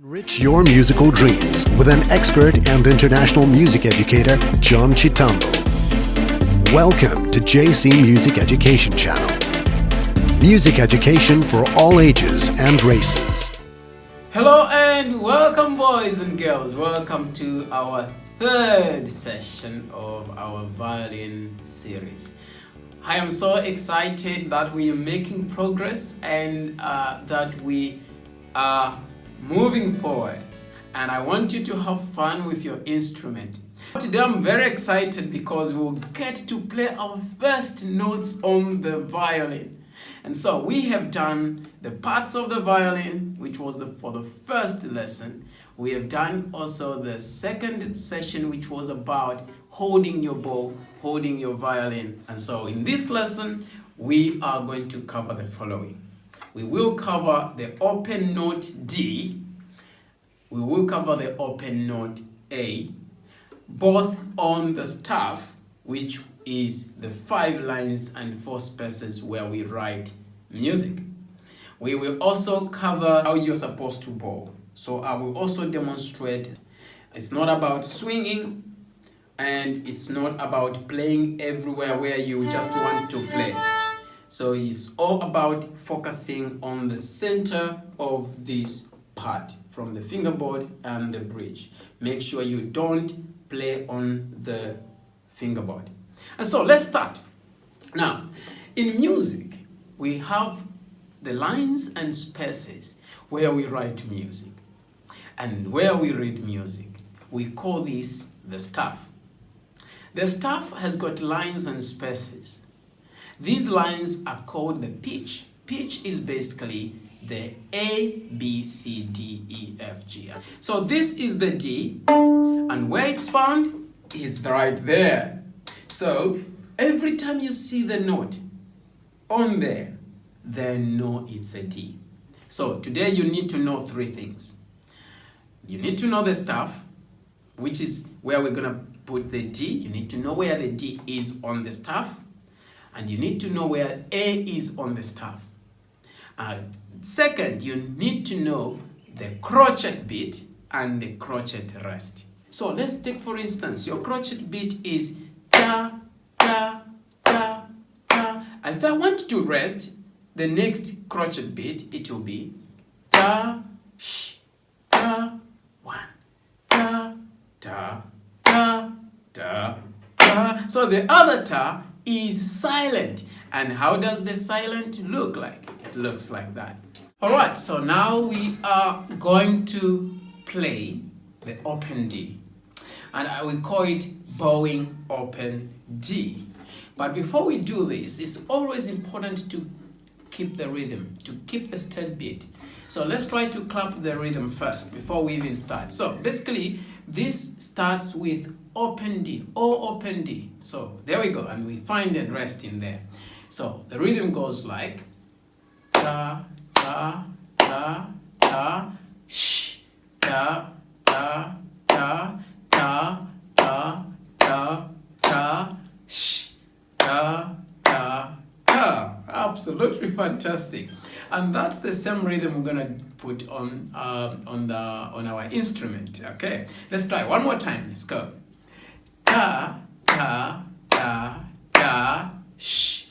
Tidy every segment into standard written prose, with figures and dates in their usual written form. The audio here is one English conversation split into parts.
Enrich your musical dreams with an expert and international music educator, John Chitambo. Welcome to JC Music Education Channel. Music education for all ages and races. Hello and welcome, boys and girls. Welcome to our third session of our violin series. I am so excited that we are making progress and that we are moving forward, and I want you to have fun with your instrument. Today I'm very excited because we'll get to play our first notes on the violin. And so we have done the parts of the violin, which was for the first lesson. We have done also the second session, which was about holding your bow, holding your violin. And so in this lesson, we are going to cover the following. We will cover the open note D. We will cover the open note A, both on the staff, which is the 5 lines and 4 spaces where we write music. We will also cover how you're supposed to bow. So I will also demonstrate it's not about swinging and it's not about playing everywhere where you just want to play. So it's all about focusing on the center of this part from the fingerboard and the bridge. Make sure you don't play on the fingerboard. And so let's start. Now, in music, we have the lines and spaces where we write music and where we read music. We call this the staff. The staff has got lines and spaces. These lines are called the pitch. Pitch is basically the A, B, C, D, E, F, G. So this is the D, and where it's found is right there. So every time you see the note on there, then know it's a D. So today you need to know 3 things. You need to know the staff, which is where we're going to put the D. You need to know where the D is on the staff. And you need to know where A is on the staff. Second, you need to know the crochet beat and the crochet rest. So let's take, for instance, your crochet beat is ta, ta, ta, ta. If I want to rest, the next crochet beat, it will be ta, sh, ta, 1, ta, ta, ta, ta, ta. So the other ta is silent. And how does the silent look like? It looks like that. Alright, so now we are going to play the open D. And I will call it bowing open D. But before we do this, it's always important to keep the rhythm, to keep the steady beat. So let's try to clap the rhythm first before we even start. So basically, this starts with open D, O open D. So there we go, and we find the rest in there. So the rhythm goes like ta, ta, ta, ta, sh, ta, ta, ta, ta, ta, ta, ta, sh, ta, ta, ta. Absolutely fantastic. And that's the same rhythm we're gonna put on our instrument. Okay, let's try one more time. Let's go. Ta, ta, ta, ta, sh,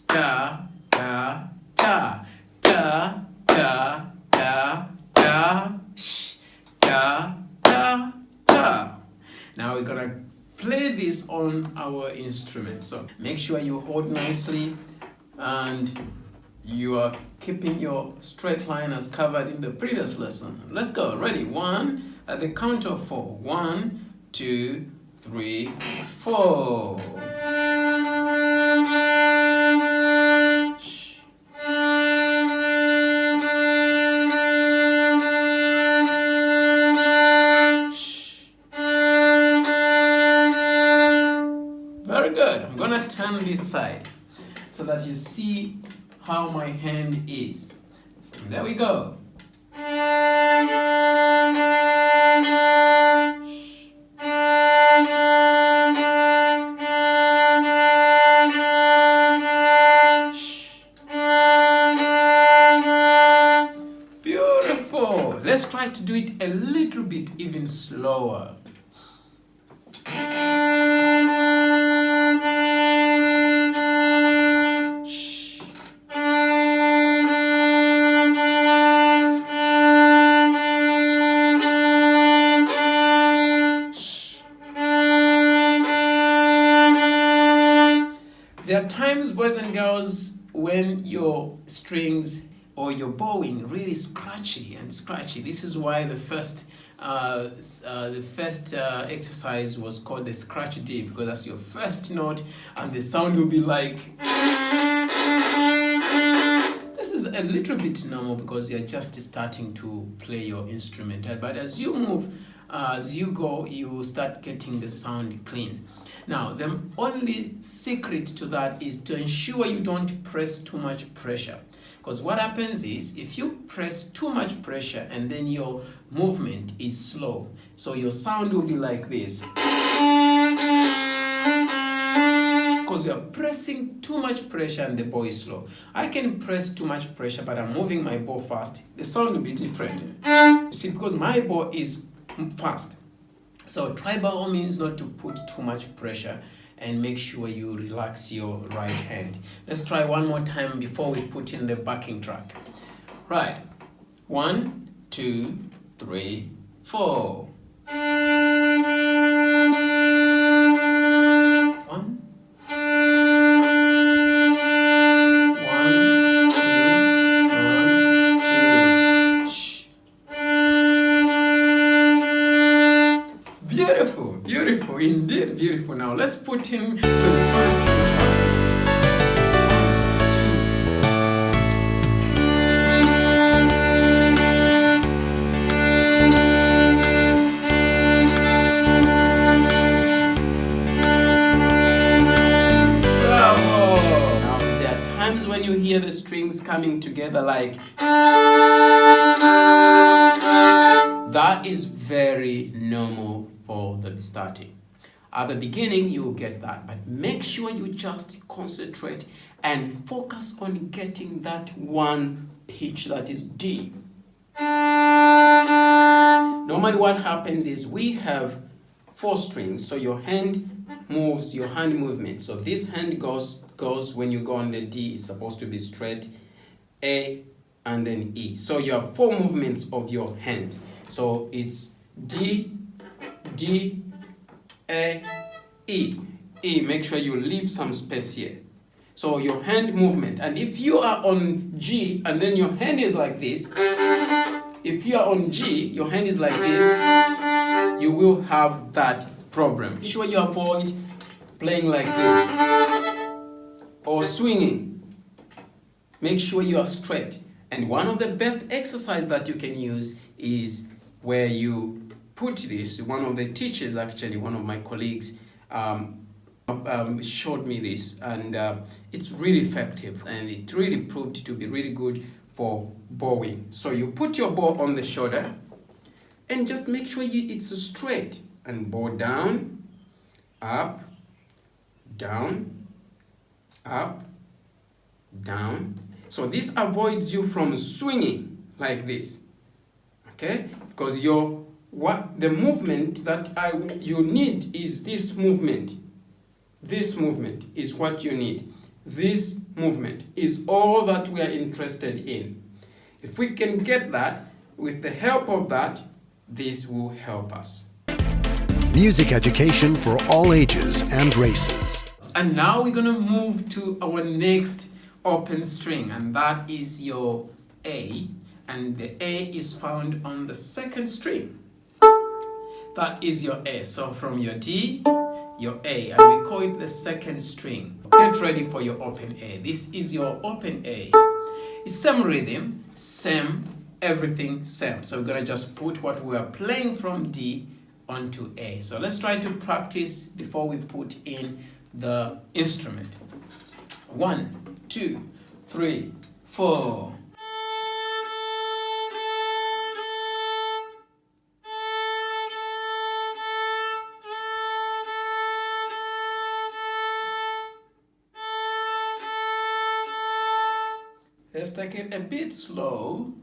ta, ta, ta, ta, ta, ta, ta, sh, ta, ta, ta. Now we're gonna play this on our instrument. So make sure you hold nicely and you are keeping your straight line as covered in the previous lesson. Let's go. Ready? 1 at the count of 4. 1, 2, 3, 4. Very good. I'm gonna turn this side so that you see how my hand is. So there we go. Beautiful. let's try to do it a little bit even slower. There are times, boys and girls, when your strings or your bowing really scratchy and scratchy. This is why the first exercise was called the scratch D, because that's your first note, and the sound will be like. This is a little bit normal because you're just starting to play your instrument, but as you move, as you go, you start getting the sound clean. Now, the only secret to that is to ensure you don't press too much pressure. Because what happens is, if you press too much pressure and then your movement is slow, so your sound will be like this. Because you're pressing too much pressure and the bow is slow. I can press too much pressure, but I'm moving my bow fast. The sound will be different. You see, because my bow is fast. So try by all means not to put too much pressure, and make sure you relax your right hand. Let's try one more time before we put in the backing track. Right. 1, 2, 3, 4. 1, 1, 2, 1, 2. Shh. Beautiful, beautiful, indeed beautiful. Now let's put in the backing track. Bravo! Now there are times when you hear the strings coming together like that is very normal for the starting. At the beginning, you will get that, but make sure you just concentrate and focus on getting that one pitch that is D. Normally what happens is we have 4 strings, so your hand moves, your hand movement. So this hand goes when you go on the D, it's supposed to be straight, A, and then E. So you have 4 movements of your hand. So it's D, D, A, E. E, make sure you leave some space here. So your hand movement, and if you are on G and then your hand is like this, if you are on G, your hand is like this, you will have that problem. Make sure you avoid playing like this or swinging. Make sure you are straight. And one of the best exercises that you can use is where you put this. One of the teachers, actually, one of my colleagues, showed me this, and it's really effective, and it really proved to be really good for bowing. So you put your bow on the shoulder and just make sure it's straight, and bow down, up, down, up, down. So this avoids you from swinging like this, okay? Because the movement that you need is this movement. This movement is what you need. This movement is all that we are interested in. If we can get that, with the help of that, this will help us. Music education for all ages and races. And now we're going to move to our next open string, and that is your A, and the A is found on the 2nd string. That is your A. So from your D, your A, and we call it the 2nd string. Get ready for your open A. This is your open A. It's same rhythm, same, everything same. So we're going to just put what we are playing from D onto A. So let's try to practice before we put in the instrument. 1, 2, 3, 4. Let's take it a bit slow.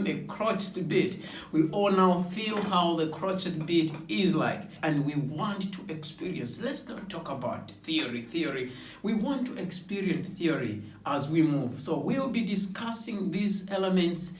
learn the crotchet beat. We all now feel how the crotchet beat is like, and we want to experience. Let's not talk about theory. We want to experience theory as we move. So we'll be discussing these elements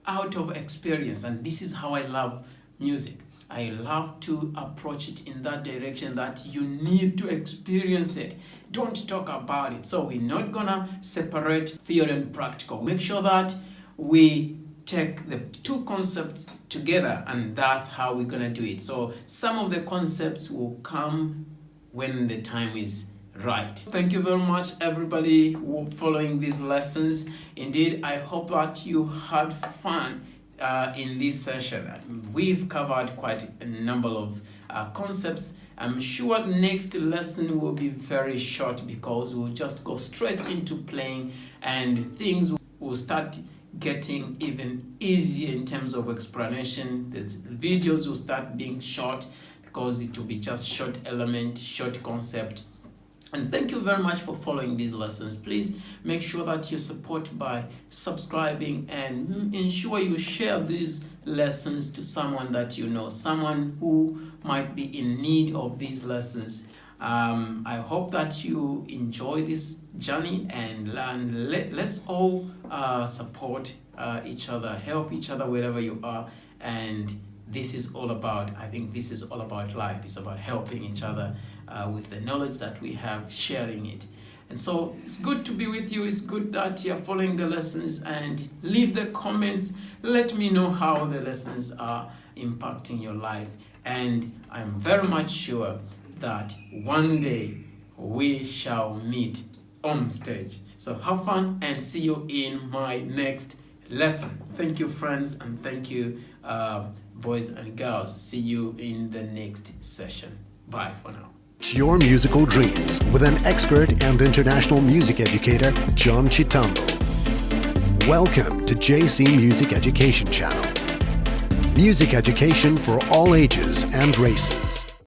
out of experience, and this is how I love music. I love to approach it in that direction that you need to experience it. Don't talk about it. So we're not gonna separate theory and practical. Make sure that we take the two concepts together, and that's how we're gonna do it. So some of the concepts will come when the time is right. Thank you very much, everybody who are following these lessons. Indeed, I hope that you had fun in this session. We've covered quite a number of concepts. I'm sure the next lesson will be very short because we'll just go straight into playing, and things will start getting even easier in terms of explanation. The videos will start being short because it will be just short element, short concept. And thank you very much for following these lessons. Please make sure that you support by subscribing, and ensure you share these lessons to someone that you know, someone who might be in need of these lessons. I hope that you enjoy this journey and learn. Let's all support each other, help each other wherever you are. And this is all about, I think this is all about life. It's about helping each other with the knowledge that we have, sharing it. And so it's good to be with you. It's good that you're following the lessons, and leave the comments. Let me know how the lessons are impacting your life. And I'm very much sure that one day we shall meet on stage. So have fun, and see you in my next lesson. Thank you, friends, and thank you, boys and girls. See you in the next session. Bye for now. Your musical dreams with an expert and international music educator, John Chitambo. Welcome to JC Music Education Channel. Music education for all ages and races.